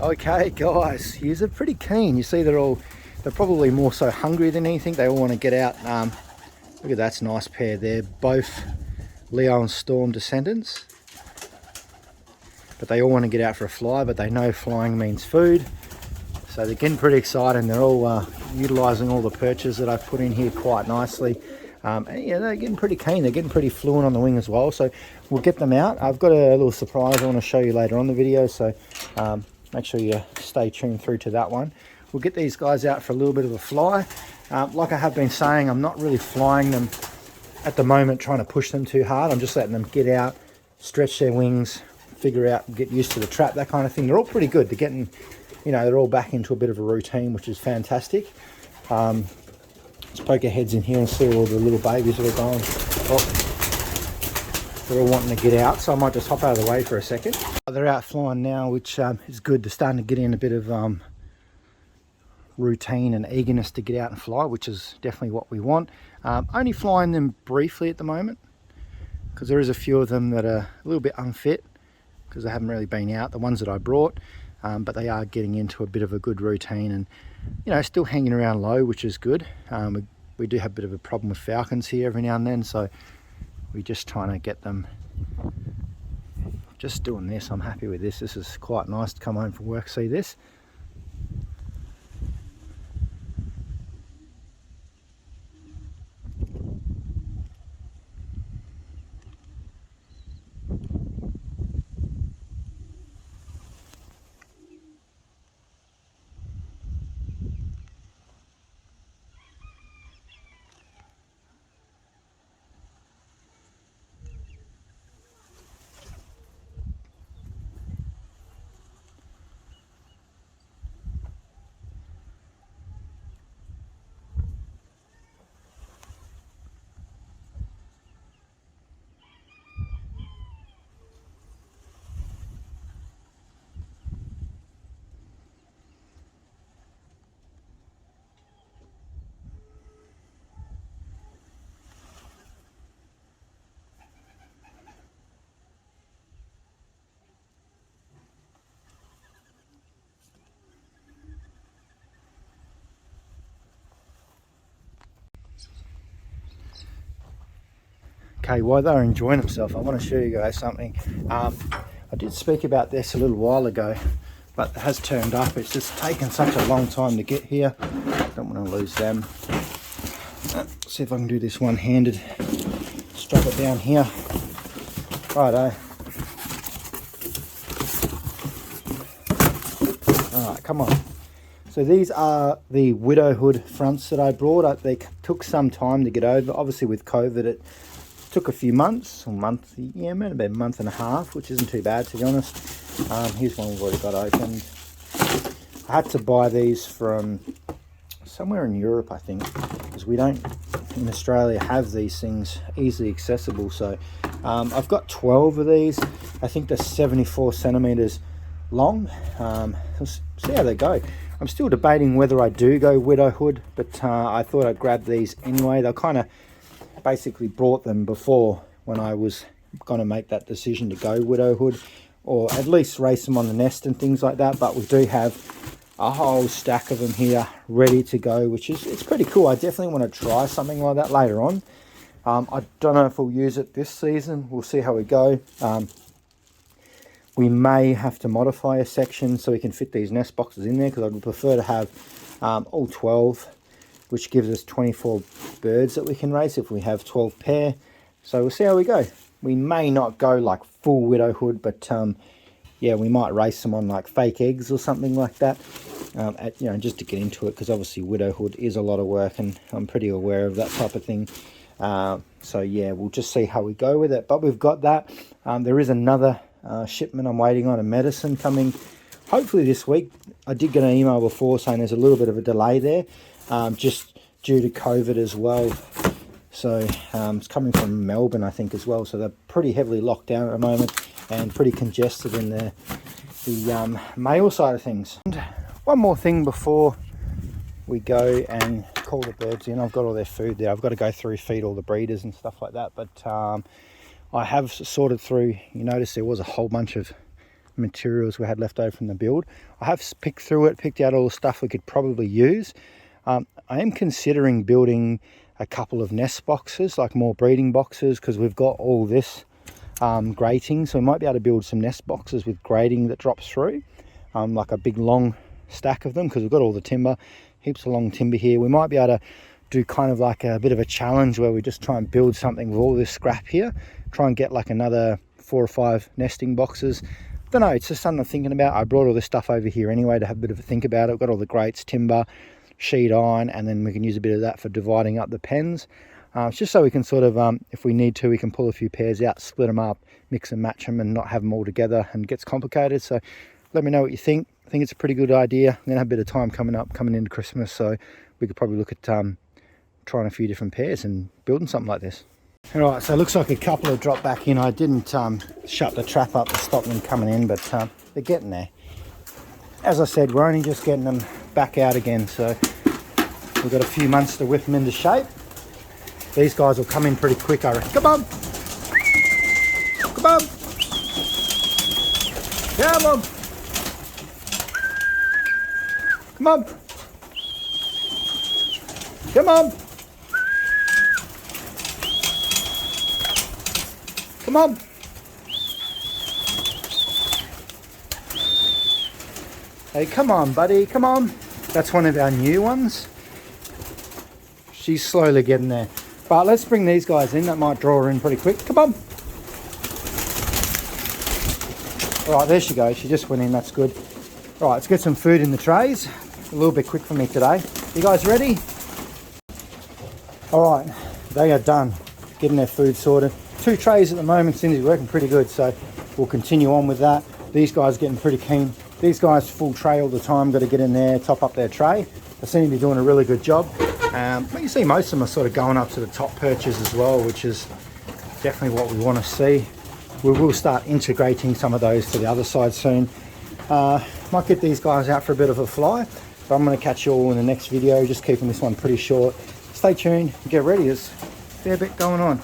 Okay guys, he's pretty keen. You see they're probably more so hungry than anything. They all want to get out. Look at that's a nice pair. They're both Leo and Storm descendants. But they all want to get out for a fly, but they know flying means food. So they're getting pretty excited, and they're all utilising all the perches that I've put in here quite nicely. And yeah, they're getting pretty keen. They're getting pretty fluent on the wing as well. So we'll get them out. I've got a little surprise I want to show you later on the video. So make sure you stay tuned through to that one. We'll get these guys out for a little bit of a fly. Like I have been saying, I'm not really flying them at the moment, trying to push them too hard. I'm just letting them get out, stretch their wings, figure out, get used to the trap, that kind of thing. They're all pretty good. They're getting, you know, they're all back into a bit of a routine, which is fantastic. Let's poke our heads in here and see all the little babies that are going. Oh, they're all wanting to get out, so I might just hop out of the way for a second. They're out flying now, which is good. They're starting to get in a bit of routine and eagerness to get out and fly, which is definitely what we want. Only flying them briefly at the moment, because there is a few of them that are a little bit unfit because they haven't really been out, the ones that I brought, but they are getting into a bit of a good routine and, you know, still hanging around low, which is good. We do have a bit of a problem with falcons here every now and then, so we're just trying to get them just doing this. I'm happy with this. This is quite nice to come home from work, see this. Okay, while they're enjoying themselves, I want to show you guys something. I did speak about this a little while ago, but it has turned up. It's just taken such a long time to get here. Don't want to lose them. Let's see if I can do this one-handed. Strap it down here. Righto. Alright, come on. So these are the Widowhood fronts that I brought. They took some time to get over. Obviously with COVID, it took a few months, yeah, maybe about a month and a half, which isn't too bad, to be honest. Here's one we've already got opened. I had to buy these from somewhere in Europe, I think, because we don't, in Australia, have these things easily accessible. So I've got 12 of these. I think they're 74 centimeters long. Let's see how they go. I'm still debating whether I do go Widowhood, but I thought I'd grab these anyway. They'll kind of basically brought them before when I was going to make that decision to go Widowhood, or at least race them on the nest and things like that. But we do have a whole stack of them here ready to go, which is, it's pretty cool. I definitely want to try something like that later on. I don't know if we'll use it this season. We'll see how we go. We may have to modify a section so we can fit these nest boxes in there, because I would prefer to have all 12, which gives us 24 birds that we can race if we have 12 pair. So we'll see how we go. We may not go like full Widowhood, but yeah, we might race them on like fake eggs or something like that, you know, just to get into it, because obviously Widowhood is a lot of work, and I'm pretty aware of that type of thing. So yeah, we'll just see how we go with it. But we've got that. There is another shipment I'm waiting on, a medicine coming hopefully this week. I did get an email before saying there's a little bit of a delay there, just due to COVID as well. So it's coming from Melbourne, I think, as well. So they're pretty heavily locked down at the moment and pretty congested in the mail side of things. And one more thing before we go and call the birds in. I've got all their food there. I've got to go through, feed all the breeders and stuff like that. But I have sorted through. You notice there was a whole bunch of materials we had left over from the build. I have picked through it, picked out all the stuff we could probably use. I am considering building a couple of nest boxes, like more breeding boxes, because we've got all this grating, so we might be able to build some nest boxes with grating that drops through, like a big long stack of them, because we've got all the timber, heaps of long timber here. We might be able to do kind of like a bit of a challenge where we just try and build something with all this scrap here, try and get like another 4 or 5 nesting boxes. Don't know, it's just something I'm thinking about. I brought all this stuff over here anyway to have a bit of a think about it. We've got all the grates, timber, sheet iron, and then we can use a bit of that for dividing up the pens. It's just so we can sort of, if we need to, we can pull a few pairs out, split them up, mix and match them, and not have them all together and it gets complicated. So let me know what you think. I think it's a pretty good idea. I'm gonna have a bit of time coming into Christmas, so we could probably look at trying a few different pairs and building something like this. All right, so it looks like a couple have dropped back in. I didn't shut the trap up to stop them coming in, but they're getting there. As I said, we're only just getting them back out again, so we've got a few months to whip them into shape. These guys will come in pretty quick, I reckon. Come on! Come on! Come on! Come on! Come on! Come on! Hey, come on, buddy, come on. That's one of our new ones. She's slowly getting there. But let's bring these guys in. That might draw her in pretty quick. Come on. All right, there she goes. She just went in. That's good. All right, let's get some food in the trays. A little bit quick for me today. You guys ready? All right, they are done getting their food sorted. 2 trays at the moment. Cindy's working pretty good, so we'll continue on with that. These guys are getting pretty keen. These guys full tray all the time. Got to get in there, top up their tray. They seem to be doing a really good job. But you see most of them are sort of going up to the top perches as well, which is definitely what we want to see. We will start integrating some of those to the other side soon. Might get these guys out for a bit of a fly, but I'm going to catch you all in the next video, just keeping this one pretty short. Stay tuned, get ready, there's a fair bit going on.